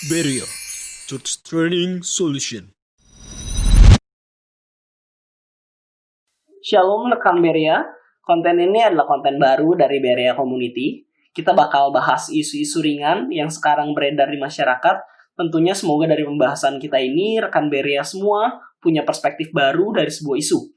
Beria, Church Training Solution. Shalom rekan Beria, konten ini adalah konten baru dari Beria Community. Kita bakal bahas isu-isu ringan yang sekarang beredar di masyarakat. Tentunya semoga dari pembahasan kita ini, rekan Beria semua punya perspektif baru dari sebuah isu,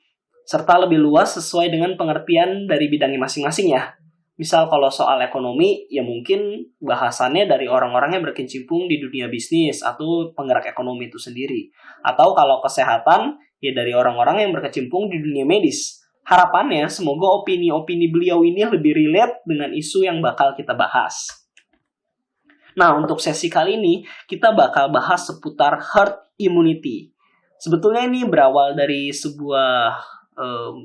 serta lebih luas sesuai dengan pengertian dari bidangnya masing-masing ya. Misal kalau soal ekonomi, ya mungkin bahasannya dari orang-orang yang berkecimpung di dunia bisnis atau penggerak ekonomi itu sendiri. Atau kalau kesehatan, ya dari orang-orang yang berkecimpung di dunia medis. Harapannya semoga opini-opini beliau ini lebih relate dengan isu yang bakal kita bahas. Nah, untuk sesi kali ini, kita bakal bahas seputar herd immunity. Sebetulnya ini berawal dari sebuah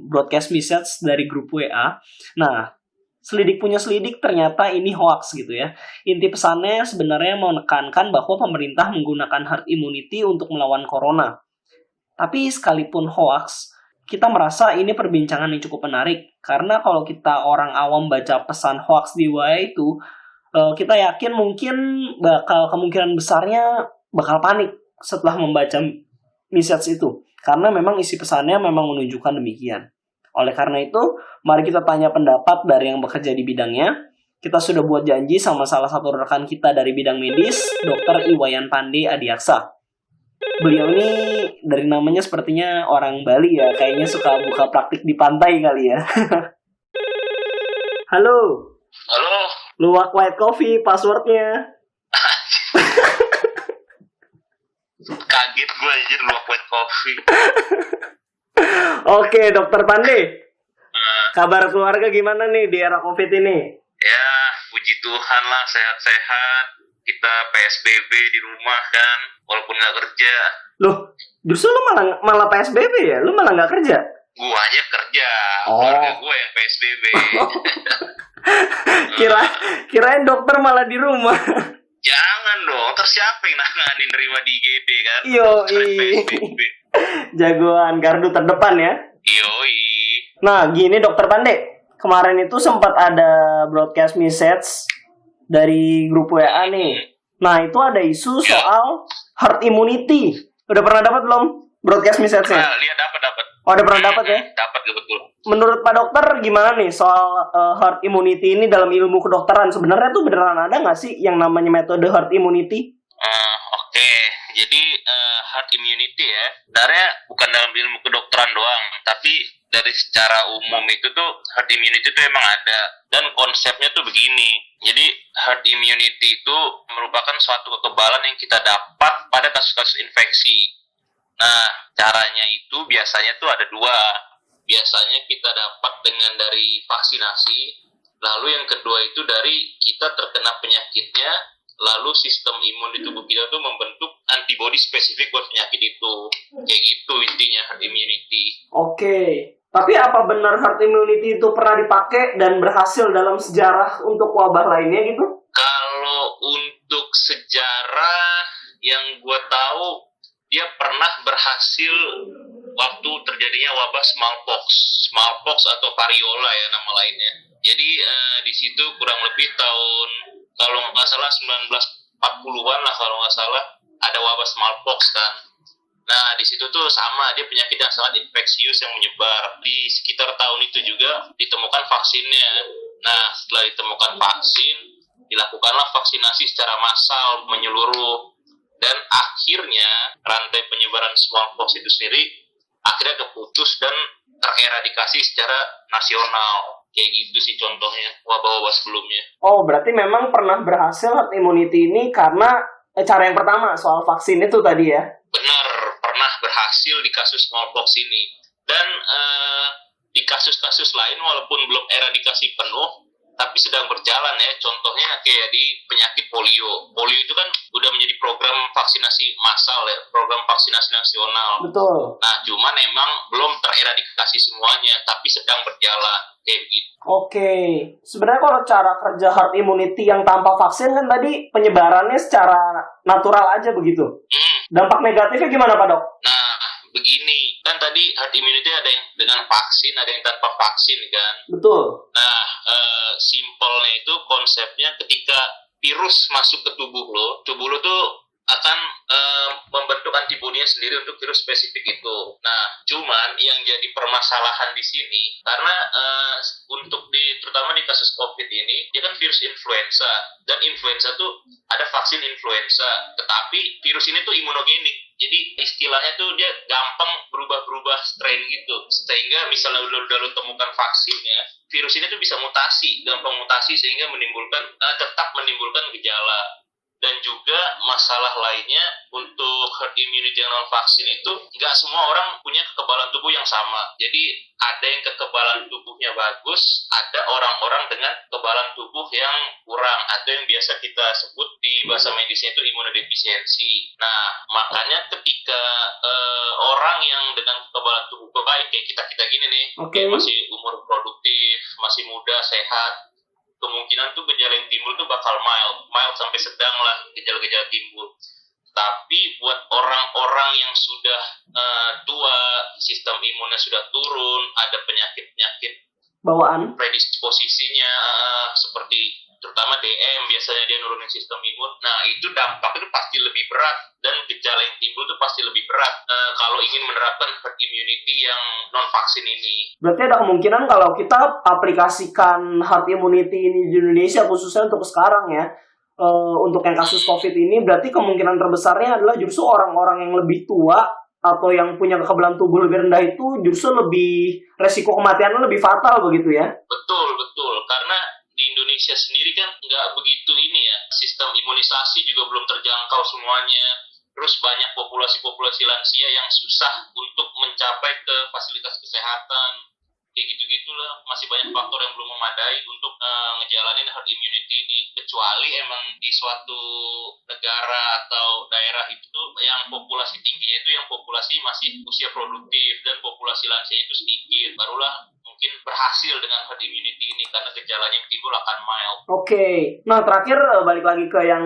broadcast message dari grup WA. Nah, selidik punya selidik ternyata ini hoax gitu ya. Inti pesannya sebenarnya mau menekankan bahwa pemerintah menggunakan herd immunity untuk melawan corona. Tapi sekalipun hoax, kita merasa ini perbincangan yang cukup menarik. Karena kalau kita orang awam baca pesan hoax di WA itu, kita yakin mungkin kemungkinan besarnya bakal panik setelah membaca message itu. Karena memang isi pesannya memang menunjukkan demikian. Oleh karena itu, mari kita tanya pendapat dari yang bekerja di bidangnya. Kita sudah buat janji sama salah satu rekan kita dari bidang medis, Dr. Iwayan Pandey Adiaksa. Beliau ini dari namanya sepertinya orang Bali ya, kayaknya suka buka praktik di pantai kali ya. Halo. Halo. Luwak white coffee passwordnya. Kaget gue anjir luwak white coffee. Oke, Dokter Pandey. Kabar keluarga gimana nih di era COVID ini? Ya, puji Tuhan lah, sehat-sehat. Kita PSBB di rumah kan, walaupun nggak kerja. Loh, justru lu malah PSBB ya? Lu malah nggak kerja? Gua aja kerja, Oh. keluarga gue yang PSBB. Kirain dokter malah di rumah. Jangan dong, terus siapa yang nanganin nerima di IGD kan? Yoi. PSBB. Jagoan gardu terdepan ya. Yoi. Nah, gini Dokter Pandey. Kemarin itu sempat ada broadcast message dari grup WA nih. Nah, itu ada isu soal herd immunity. Udah pernah dapat belum broadcast message-nya? Nah, lihat dapat. Oh, udah pernah dapat ya? Dapat betul. Menurut Pak Dokter gimana nih soal herd immunity ini dalam ilmu kedokteran? Sebenarnya tuh beneran ada nggak sih yang namanya metode herd immunity? Oke. Jadi herd immunity ya, sebenarnya bukan dalam ilmu kedokteran doang, tapi dari secara umum itu tuh herd immunity itu emang ada. Dan konsepnya tuh begini. Jadi herd immunity itu merupakan suatu kekebalan yang kita dapat pada kasus-kasus infeksi. Nah, caranya itu biasanya tuh ada dua. Biasanya kita dapat dengan dari vaksinasi, lalu yang kedua itu dari kita terkena penyakitnya, lalu sistem imun di tubuh kita tuh membentuk antibodi spesifik buat penyakit itu. Kayak gitu intinya herd immunity. Oke. Tapi apa benar herd immunity itu pernah dipakai dan berhasil dalam sejarah untuk wabah lainnya gitu? Kalau untuk sejarah yang gue tahu, dia pernah berhasil waktu terjadinya wabah smallpox atau variola ya nama lainnya. Jadi di situ kurang lebih tahun kalau nggak salah 1940-an lah kalau nggak salah ada wabah smallpox kan. Nah di situ tuh sama, dia penyakit yang sangat infeksius yang menyebar. Di sekitar tahun itu juga ditemukan vaksinnya. Nah setelah ditemukan vaksin, dilakukanlah vaksinasi secara massal menyeluruh. Dan akhirnya rantai penyebaran smallpox itu sendiri akhirnya keputus dan tereradikasi secara nasional. Kayak gitu sih contohnya wabah-wabah sebelumnya. Oh, berarti memang pernah berhasil herd immunity ini karena cara yang pertama soal vaksin itu tadi ya? Benar, pernah berhasil di kasus smallpox ini. Dan di kasus-kasus lain walaupun belum eradikasi penuh, tapi sedang berjalan ya. Contohnya kayak di penyakit polio. Polio itu kan udah menjadi program vaksinasi massal ya, program vaksinasi nasional. Betul. Nah, cuman emang belum tereradikasi semuanya, tapi sedang berjalan kayak gitu. Oke. Sebenarnya kalau cara kerja herd immunity yang tanpa vaksin kan tadi penyebarannya secara natural aja begitu. Dampak negatifnya gimana Pak Dok? Nah, begini, kan tadi herd immunity ada yang dengan vaksin, ada yang tanpa vaksin kan. Betul. Nah, simpelnya itu konsepnya ketika virus masuk ke tubuh lo tuh akan membentuk antibodinya sendiri untuk virus spesifik itu. Nah, cuman yang jadi permasalahan di sini karena untuk terutama di kasus COVID ini, dia kan virus influenza dan influenza tuh ada vaksin influenza, tetapi virus ini tuh imunogenik. Jadi istilahnya tuh dia gampang berubah-berubah strain gitu. Sehingga misalnya udah lu temukan vaksinnya, virus ini tuh bisa mutasi, gampang mutasi sehingga tetap menimbulkan gejala. Dan juga masalah lainnya untuk herd immunity yang non vaksin itu nggak semua orang punya kekebalan tubuh yang sama. Jadi ada yang kekebalan tubuhnya bagus, ada orang-orang dengan kekebalan tubuh yang kurang atau yang biasa kita sebut di bahasa medisnya itu imunodefisiensi. Nah, makanya ketika orang yang dengan kekebalan tubuh baik kayak kita gini nih, Oke. masih umur produktif, masih muda, sehat, kemungkinan tuh gejala yang timbul tuh bakal mild sampai sedang lah gejala-gejala timbul. Tapi buat orang-orang yang sudah tua, sistem imunnya sudah turun, ada penyakit-penyakit Bawaan. predisposisinya seperti terutama DM, biasanya dia nurunin sistem imun. Nah, itu dampaknya pasti lebih berat dan gejala yang timbul itu pasti lebih berat kalau ingin menerapkan herd immunity yang non vaksin ini. Berarti ada kemungkinan kalau kita aplikasikan herd immunity ini di Indonesia khususnya untuk sekarang ya, untuk yang kasus COVID ini, berarti kemungkinan terbesarnya adalah justru orang-orang yang lebih tua atau yang punya kekebalan tubuh lebih rendah itu justru lebih resiko kematiannya lebih fatal begitu ya? Betul. Karena di Indonesia sendiri kan nggak begitu ini ya, sistem imunisasi juga belum terjangkau semuanya. Terus banyak populasi lansia yang susah untuk mencapai ke fasilitas kesehatan. Kayak gitu-gitulah, masih banyak faktor yang belum memadai untuk ngejalanin herd immunity ini. Kecuali emang di suatu negara atau daerah itu yang populasi tingginya itu yang populasi masih usia produktif dan populasi lansia itu sedikit, barulah mungkin berhasil dengan herd immunity ini karena gejalanya yang timbul akan mild. Oke. Nah, terakhir balik lagi ke yang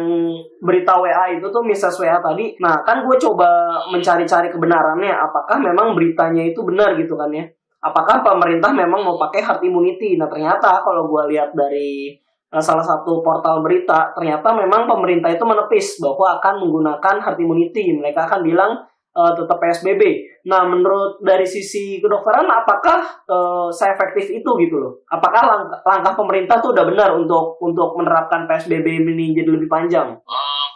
berita WA itu tuh, Mrs. WA tadi. Nah, kan gue coba mencari-cari kebenarannya. Apakah memang beritanya itu benar gitu kan ya? Apakah pemerintah memang mau pakai herd immunity? Nah, ternyata kalau gue lihat dari salah satu portal berita, ternyata memang pemerintah itu menepis bahwa akan menggunakan herd immunity. Mereka akan bilang tetap PSBB. Nah, menurut dari sisi kedokteran, apakah seefektif itu gitu loh? Apakah langkah pemerintah tuh udah benar untuk menerapkan PSBB ini jadi lebih panjang?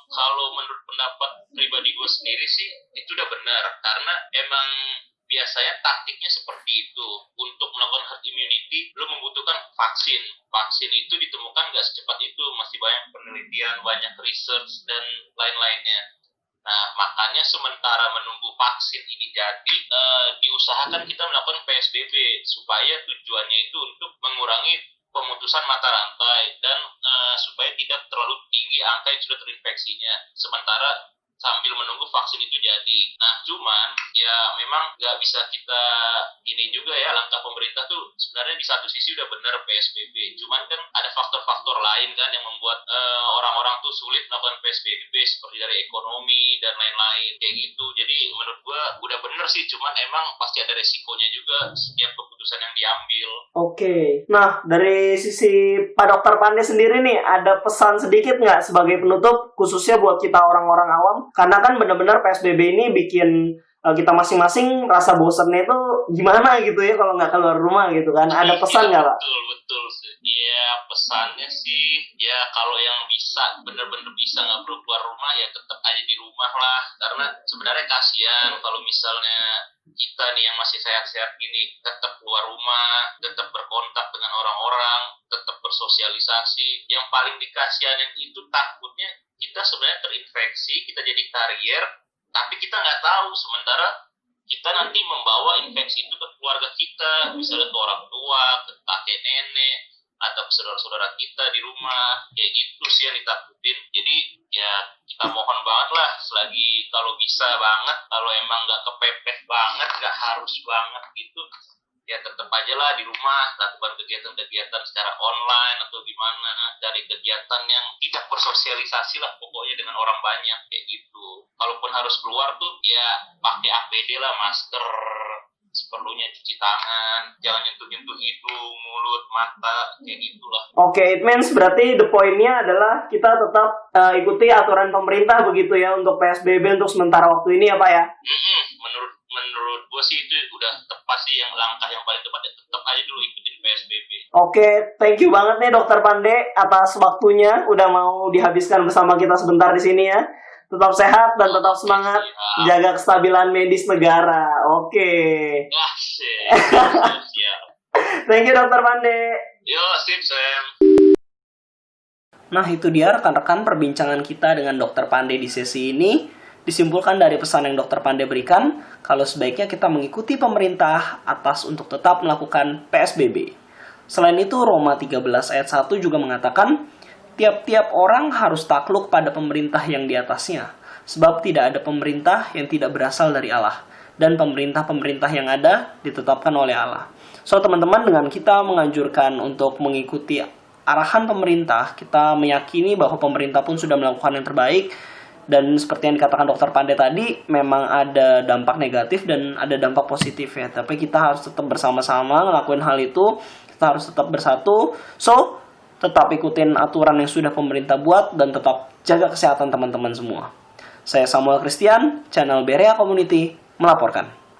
Kalau menurut pendapat pribadi gue sendiri sih, itu udah benar. Karena emang biasanya taktiknya seperti itu. Untuk melakukan herd immunity, lo membutuhkan vaksin. Vaksin itu ditemukan nggak secepat itu. Masih banyak penelitian, banyak research, dan lain-lainnya. Nah, makanya sementara menunggu vaksin ini jadi, diusahakan kita melakukan PSBB supaya tujuannya itu untuk mengurangi pemutusan mata rantai dan supaya tidak terlalu tinggi angka yang sudah terinfeksinya. Sementara sambil menunggu vaksin itu jadi. Nah, cuman ya memang nggak bisa kita ini juga ya, langkah pemerintah tuh sebenarnya di satu sisi udah benar PSBB. Cuman kan ada faktor-faktor lain kan yang membuat orang-orang tuh sulit melakukan PSBB seperti dari ekonomi dan lain-lain kayak gitu. Jadi menurut gua udah bener sih, cuman emang pasti ada resikonya juga setiap keputusan yang diambil. Oke. Nah, dari sisi Pak Dokter Pandey sendiri nih, ada pesan sedikit nggak sebagai penutup, khususnya buat kita orang-orang awam? Karena kan benar-benar PSBB ini bikin kita masing-masing rasa bosannya itu gimana gitu ya kalau nggak keluar rumah gitu kan. Ada pesan nggak, Pak? Betul sih. Ya, pesannya sih ya kalau yang bisa bener-bener bisa nggak perlu keluar rumah ya tetap aja di rumah lah, karena sebenarnya kasihan kalau misalnya kita nih yang masih sehat-sehat gini tetap keluar rumah, tetap berkontak dengan orang-orang, tetap bersosialisasi. Yang paling dikasihanin itu takutnya kita sebenarnya terinfeksi, kita jadi karier, tapi kita nggak tahu. Sementara kita nanti membawa infeksi itu ke keluarga kita, misalnya ke orang tua, ke kakek nenek, atau ke saudara-saudara kita di rumah. Kayak gitu sih yang ditakutin. Jadi ya kita mohon banget lah, selagi kalau bisa banget, kalau emang nggak kepepet banget, nggak harus banget gitu, ya tetap aja lah di rumah, lakukan kegiatan-kegiatan secara online atau gimana, dari kegiatan yang tidak bersosialisasi lah pokoknya dengan orang banyak kayak gitu. Kalaupun harus keluar tuh ya pakai APD lah, masker, seperlunya cuci tangan, jangan nyentuh-nyentuh hidung, mulut, mata, kayak gitulah. Oke, it means berarti the point-nya adalah kita tetap ikuti aturan pemerintah begitu ya untuk PSBB untuk sementara waktu ini ya Pak ya? Menurut gue sih itu udah tepat sih, yang langkah yang paling tepat ya tetap aja dulu ikutin PSBB. Oke, thank you banget nih Dokter Pande atas waktunya udah mau dihabiskan bersama kita sebentar di sini ya. Tetap sehat dan tetap semangat jaga kestabilan medis negara. Oke. Wah, siap. Thank you Dokter Pande. Yo, sip, Sam. Nah, itu dia rekan-rekan perbincangan kita dengan Dokter Pande di sesi ini. Disimpulkan dari pesan yang Dokter Pande berikan, kalau sebaiknya kita mengikuti pemerintah atas untuk tetap melakukan PSBB. Selain itu, Roma 13 ayat 1 juga mengatakan, tiap-tiap orang harus takluk pada pemerintah yang di atasnya, sebab tidak ada pemerintah yang tidak berasal dari Allah, dan pemerintah-pemerintah yang ada ditetapkan oleh Allah. So, teman-teman, dengan kita menganjurkan untuk mengikuti arahan pemerintah, kita meyakini bahwa pemerintah pun sudah melakukan yang terbaik, dan seperti yang dikatakan Dokter Pande tadi, memang ada dampak negatif dan ada dampak positif ya. Tapi kita harus tetap bersama-sama ngelakuin hal itu, kita harus tetap bersatu. So, tetap ikutin aturan yang sudah pemerintah buat dan tetap jaga kesehatan teman-teman semua. Saya Samuel Christian, channel Berea Community, melaporkan.